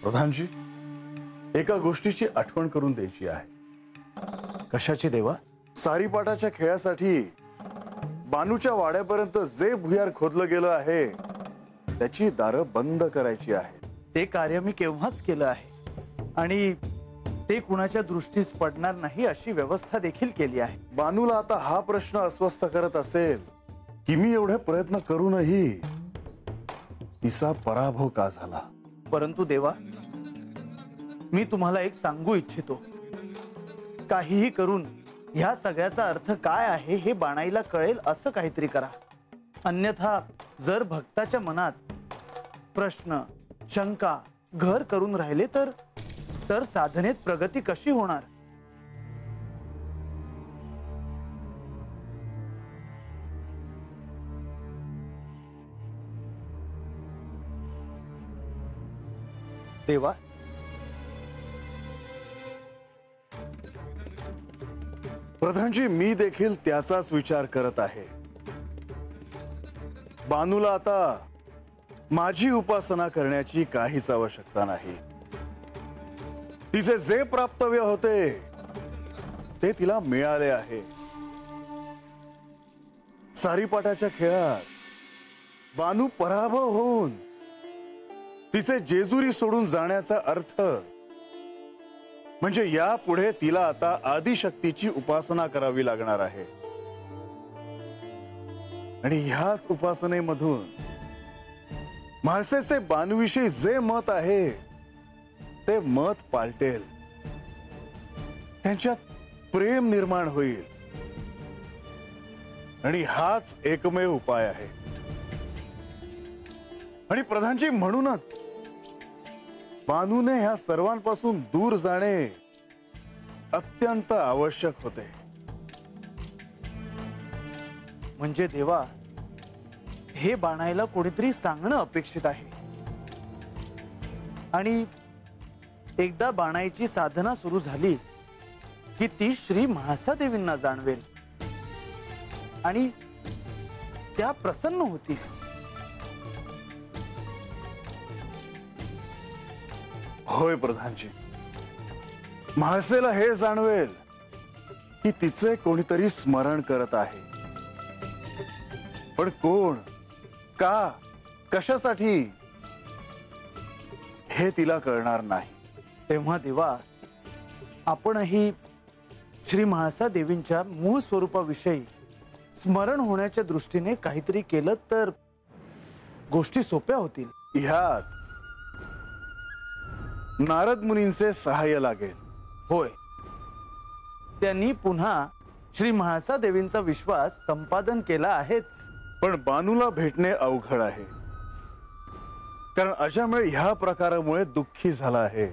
प्रधानजी, एका गोष्टीची आठवण करून द्यायची आहे. कशाची देवा? सारीपाटाच्या खेळासाठी बानूच्या वाड्यापर्यंत जे भुयार खोदलं गेलं आहे त्याची दारं बंद करायची आहे. ते कार्य मी केव्हाच केलं आहे आणि ते कुणाच्या दृष्टीस पडणार नाही अशी व्यवस्था देखील केली आहे. बानूला आता हा प्रश्न अस्वस्थ करत असेल की मी एवढे प्रयत्न करूनही तिचा पराभव का झाला. परंतु देवा, मी तुम्हाला एक सांगू इच्छितो. काहीही करून ह्या सगळ्याचा अर्थ काय आहे हे बाणाईला कळेल असं काहीतरी करा. अन्यथा जर भक्ताच्या मनात प्रश्न, शंका घर करून राहिले तर साधनेत प्रगती कशी होणार? देवा, प्रधानजी, मी देखील त्याचाच विचार करत आहे. बानूला आता माझी उपासना करण्याची काहीच आवश्यकता नाही. तिचे जे प्राप्तव्य होते ते तिला मिळाले आहे. सारीपाटाच्या खेळात बानू पराभव होऊन तिचे जेजुरी सोडून जाण्याचा अर्थ म्हणजे यापुढे तिला आता आदिशक्तीची उपासना करावी लागणार आहे. आणि ह्याच उपासनेमधून म्हाळसेचे बानूविषयी जे मत आहे ते मत पालटेल. त्यांच्यात प्रेम निर्माण होईल आणि हाच एकमेव उपाय आहे. आणि प्रधानजी, म्हणूनच बानूने ह्या सर्वांपासून दूर जाणे अत्यंत आवश्यक होते. म्हणजे देवा, हे बाणाईला कोणीतरी सांगणं अपेक्षित आहे. आणि एकदा बाणाईची साधना सुरू झाली की ती श्री म्हाळसादेवींना जाणवेल आणि त्या प्रसन्न होतील. होय प्रधानजी, म्हाळसेला हे जाणवेल की तिचे कोणीतरी स्मरण करत आहे. पण कोण, का, कशासाठी हे तिला कळणार नाही. तेव्हा देवा, आपणही श्री म्हाळसा देवींच्या मूळ स्वरूपाविषयी स्मरण होण्याच्या दृष्टीने काहीतरी केलं तर गोष्टी सोप्या होतील. ह्यात नारद मुनींचे सहाय्य लागेल. होय, त्यांनी पुन्हा श्री म्हाळसा देवींचा विश्वास संपादन केला आहेच. पण बानूला भेटणे अवघड आहे, कारण अजामेळ ह्या प्रकारामुळे दुःखी झाला आहे.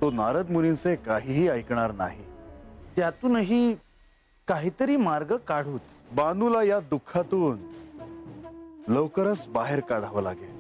तो नारद मुनींचे काहीही ऐकणार नाही. त्यातूनही काहीतरी मार्ग काढूच. बानूला या दुःखातून लवकरच बाहेर काढावं लागेल.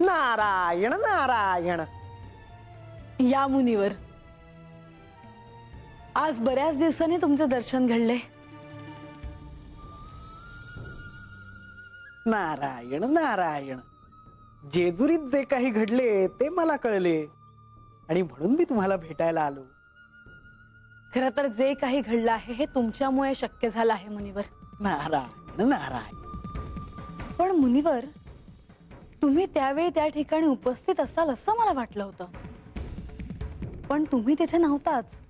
नारायण नारायण. या मुनिवर, आज बऱ्याच दिवसांनी तुमचं दर्शन घडले. नारायण नारायण. जेजुरीत जे काही घडले ते मला कळले आणि म्हणून मी तुम्हाला भेटायला आलो. खरं तर जे काही घडलं आहे हे तुमच्यामुळे शक्य झालं आहे मुनिवर. नारायण नारायण. पण मुनिवर, तुम्ही त्यावेळी त्या ठिकाणी उपस्थित असाल असं मला वाटलं होतं, पण तुम्ही तिथे नव्हताच.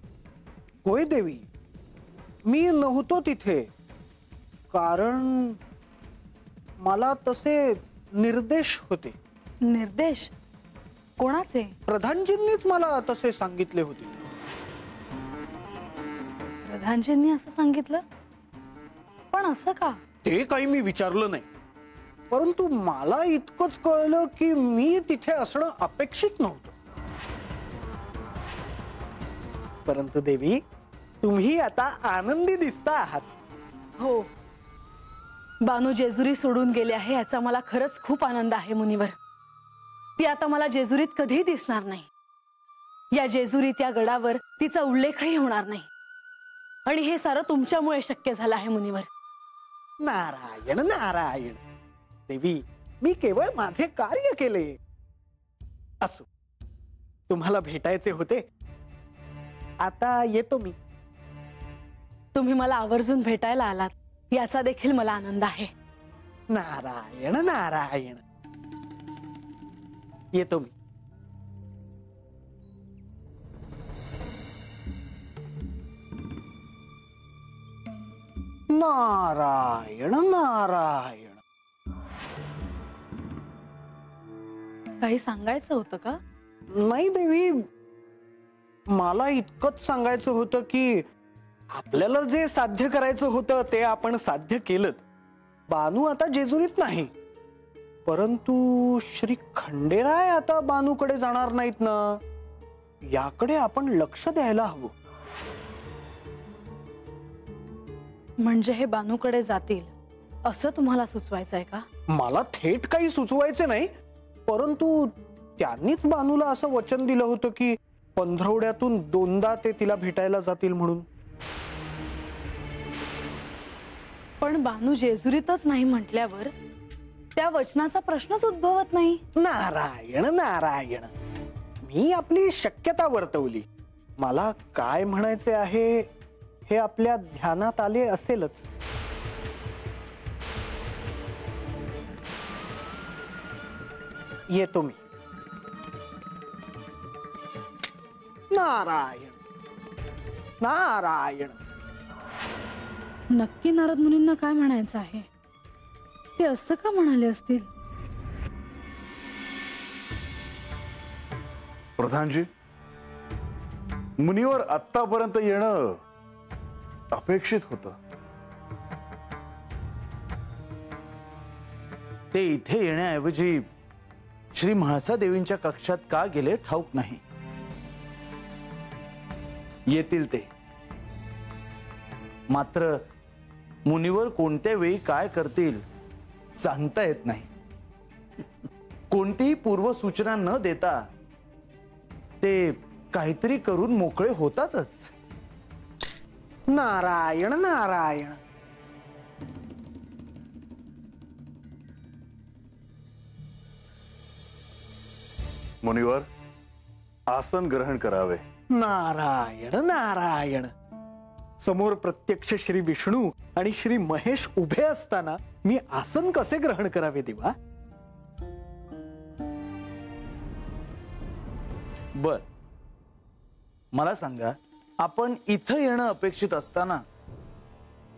होय देवी, मी नव्हतो तिथे, कारण मला तसे निर्देश होते. निर्देश कोणाचे? प्रधानजींनीच मला तसे सांगितले होते. प्रधानजींनी असं सांगितलं? पण असं का? ते काही मी विचारलं नाही, परंतु मला इतकंच कळलं की मी तिथे असणं अपेक्षित नव्हतं. परंतु देवी, तुम्ही आता आनंदी दिसता आहात. हो, बानू जेजुरी सोडून गेले आहे याचा मला खरंच खूप आनंद आहे मुनिवर. ती आता मला जेजुरीत कधीही दिसणार नाही. या जेजुरीत या गडावर तिचा उल्लेखही होणार नाही, आणि हे सारं तुमच्यामुळे शक्य झालं आहे मुनिवर. नारायण नारायण. देवी, मी केवळ माझे कार्य केले. असो, तुम्हाला भेटायचे होते, आता येतो मी. तुम्ही मला आवर्जून भेटायला आलात याचा देखील मला आनंद आहे. नारायण नारायण. येतो मी. नारायण नारायण. काही सांगायचं होतं का? नाही देवी, मला इतकंच सांगायचं होतं की आपल्याला जे साध्य करायचं होतं ते आपण साध्य केलं. बानू आता जेजुरीत नाही, परंतु श्री खंडेराय आता बानूकडे जाणार नाहीत ना, याकडे आपण लक्ष द्यायला हवं. म्हणजे हे बानूकडे जातील असं तुम्हाला सुचवायचंय का? मला थेट काही सुचवायचे नाही, परंतु त्यांनीच बानूला असं वचन दिलं होतं की 15 दोनदा ते तिला भेटायला जातील म्हणून. पण बानू जेजुरीतच नाही म्हटल्यावर त्या वचनाचा प्रश्नच उद्भवत नाही. नारायण नारायण. मी आपली शक्यता वर्तवली. मला काय म्हणायचे आहे हे आपल्या ध्यानात आले असेलच. येतो मी. नारायण नारायण. नक्की नारद मुनींना काय म्हणायचं आहे? ते असं का म्हणाले असतील? प्रधानजी, मुनीवर आतापर्यंत येणं अपेक्षित होतं. ते इथे येण्याऐवजी श्री म्हाळसा देवींच्या कक्षात का गेले ठाऊक नाही. येतील ते, मात्र मुनीवर कोणत्या वेळी काय करतील सांगता येत नाही. कोणतीही पूर्वसूचना न देता ते काहीतरी करून मोकळे होतातच. नारायण नारायण. मुनीवर, आसन ग्रहण करावे. नारायण नारायण. समोर प्रत्यक्ष श्री विष्णू आणि श्री महेश उभे असताना मी आसन कसे ग्रहण करावे देवा? बर, मला सांगा, आपण इथं येणं अपेक्षित असताना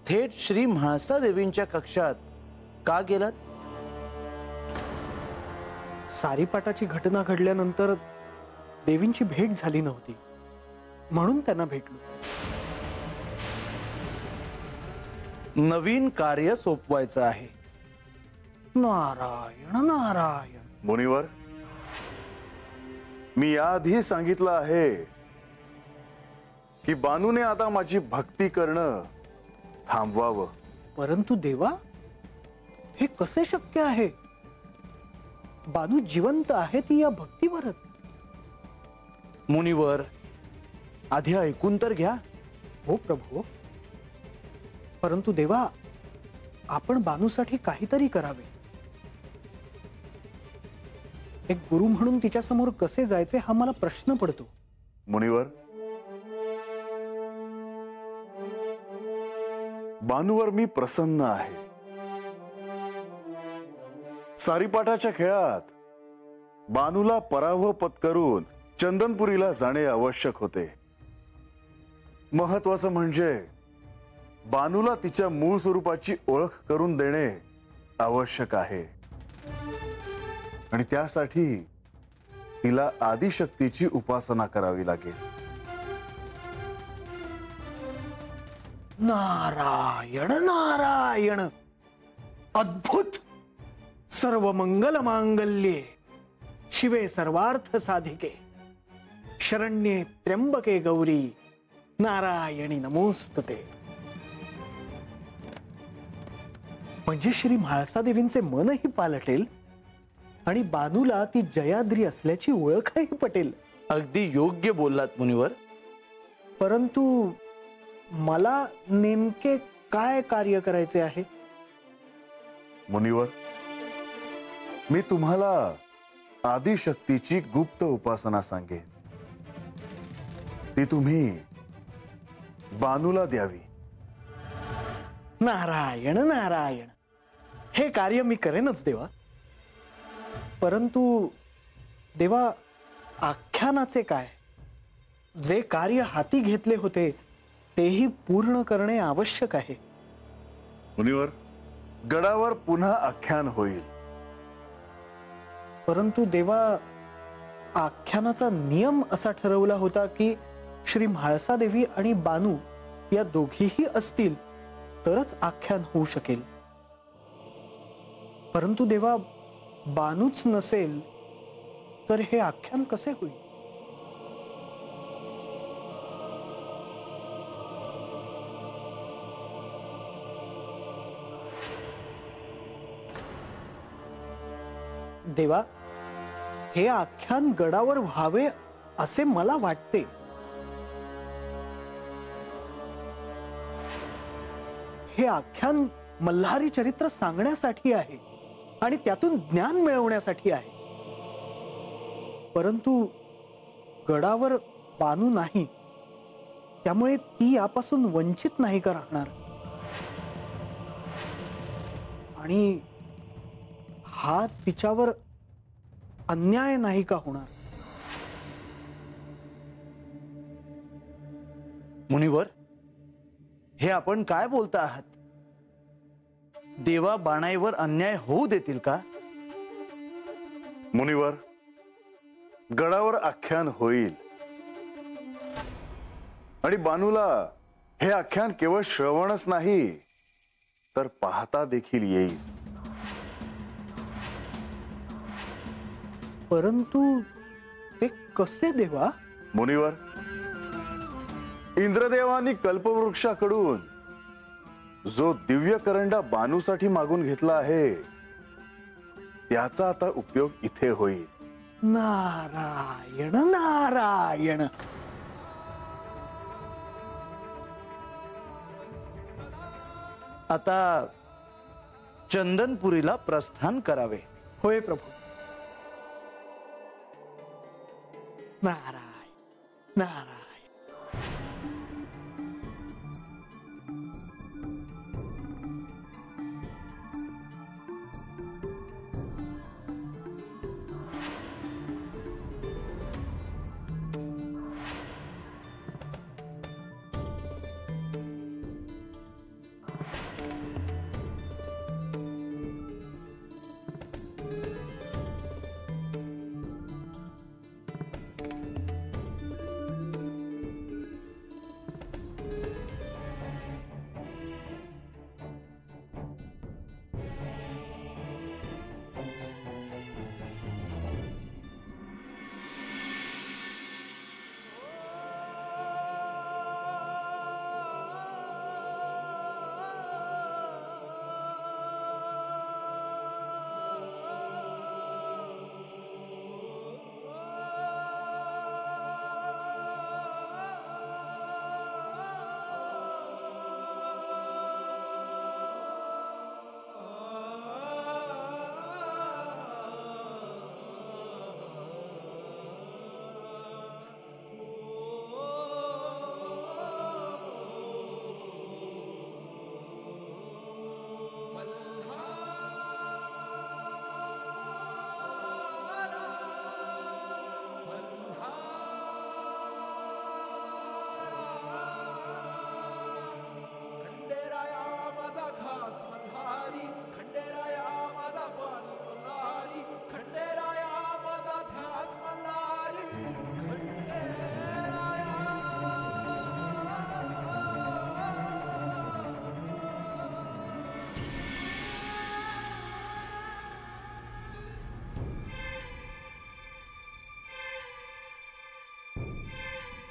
थेट श्री म्हाळसा देवींच्या कक्षात का गेलात? सारीपाटाची घटना घडल्यानंतर देवींची भेट झाली नव्हती, म्हणून त्यांना भेटलो. नवीन कार्य सोपवायचं आहे. नारायण नारायण. मुनीवर, मी याआधी सांगितलं आहे की बानूने आता माझी भक्ती करणं थांबवावं. परंतु देवा, हे कसे शक्य आहे? बानू जिवंत आहे ती या भक्तीवरच. मुनिवर, आधी ऐकून तर घ्या. हो प्रभू, परंतु देवा, आपण बानूसाठी काहीतरी करावे. एक गुरु म्हणून तिच्या समोर कसे जायचे हा मला प्रश्न पडतो. मुनिवर, बानूवर मी प्रसन्न आहे. सारीपाटाच्या खेळात बानूला पराभव पत्करून चंदनपुरीला जाणे आवश्यक होते. महत्वाचं म्हणजे बानूला तिच्या मूळ स्वरूपाची ओळख करून देणे आवश्यक आहे आणि त्यासाठी तिला आदिशक्तीची उपासना करावी लागेल. नारायण नारायण, अद्भुत. सर्व मंगल मांगल्ये शिवे सर्वार्थ साधिके, शरण्ये त्र्यंबके गौरी, नारायणी नमोस्तुते. म्हणजे श्री म्हाळसा देवींचे मनही पालटेल आणि बानूला ती जयाद्री असल्याची ओळखही पटेल. अगदी योग्य बोललात मुनिवर. परंतु मला नेमके काय कार्य करायचे आहे? मुनिवर, मी तुम्हाला आदिशक्तीची गुप्त उपासना सांगेन. ती तुम्ही बानूला द्यावी. नारायण नारायण, हे कार्य मी करेनच देवा. परंतु देवा, आख्यानाचे काय? जे कार्य हाती घेतले होते तेही पूर्ण करणे आवश्यक आहे. मुनिवर, गडावर पुन्हा आख्यान होईल. परंतु देवा, आख्यानाचा नियम असा ठरवला होता की श्री म्हाळसा देवी आणि बानू या दोघीही असतील तरच आख्यान होऊ शकेल. परंतु देवा, बानूच नसेल तर हे आख्यान कसे होईल? देवा, हे आख्यान गडावर व्हावे असे मला वाटते. हे आख्यान मल्हारी चरित्र सांगण्यासाठी आहे आणि त्यातून ज्ञान मिळवण्यासाठी आहे. परंतु गडावर बानू नाही, त्यामुळे ती यापासून वंचित नाही का राहणार? आणि हा तिच्यावर अन्याय नाही का होणार? मुनिवर, हे आपण काय बोलता आहात? देवा बाणाईवर अन्याय होऊ देतील का? मुनिवर, गडावर आख्यान होईल आणि बानूला हे आख्यान केवळ श्रवणच नाही तर पाहता देखील येईल. परंतु ते कसे देवा? मुनिवर, इंद्रदेवानी कल्पवृक्षाकडून जो दिव्य करंडा बानूसाठी मागून घेतला आहे त्याचा आता उपयोग इथे होईल. नारायण नारायण. आता चंदनपुरीला प्रस्थान करावे. होय प्रभू. नारायण नारायण.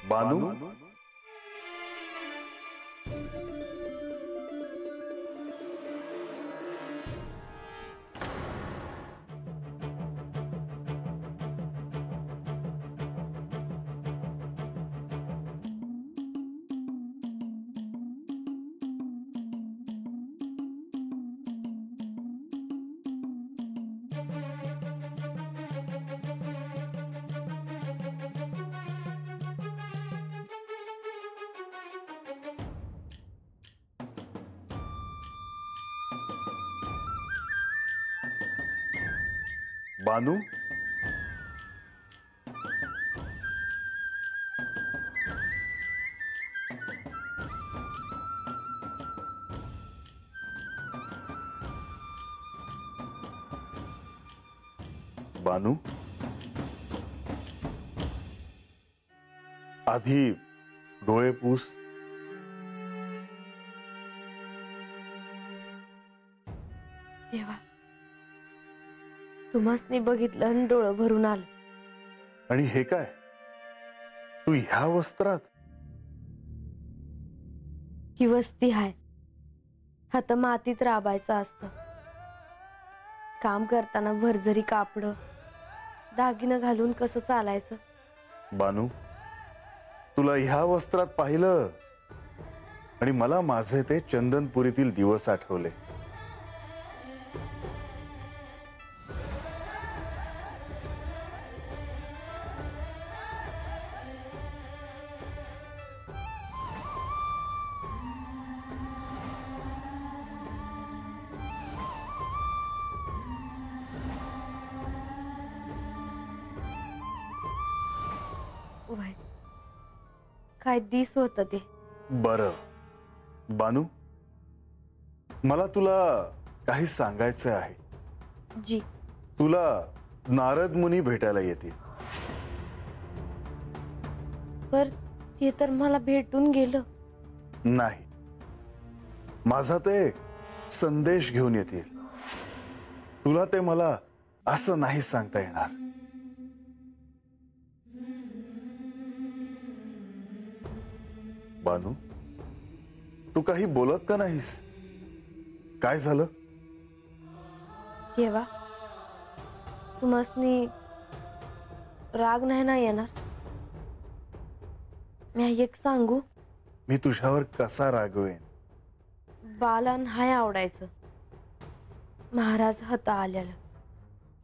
बानू, बानू, बानू, आधी डोळे पुस. देवा, तुम्हासनी बघितलं आणि डोळं भरून आलं. आणि हे काय, तू ह्या वस्त्रात? ही वस्ती हाय, हात मातीत राबायचं असतं. काम करताना भरजरी कापड दागिनं घालून कसं चालायचं. बानू, तुला ह्या वस्त्रात पाहिलं आणि मला माझे ते चंदनपुरीतील दिवस आठवले. वय काय दिस होत ते. बरं बानू, मला तुला काही सांगायचं आहे. जी. तुला नारद मुनी भेटायला येतील. पर ते तर मला भेटून गेलं. नाही, माझा ते संदेश घेऊन येतील. तुला ते मला असं नाही सांगता येणार. बानू, तू काही बोलत का नाहीस? काय झालं? देवा, तुम्हासनी राग नाही ना येणार? मी एक सांगू? मी तुझ्यावर कसा रागवेन? बाला नाही आवडायचं महाराज हाता आल्याला.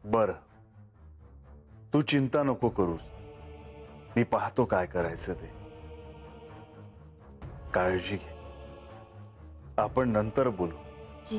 बर, तू चिंता नको करूस. मी पाहतो काय करायचं ते. काळजी घे. आपण नंतर बोलू. जी.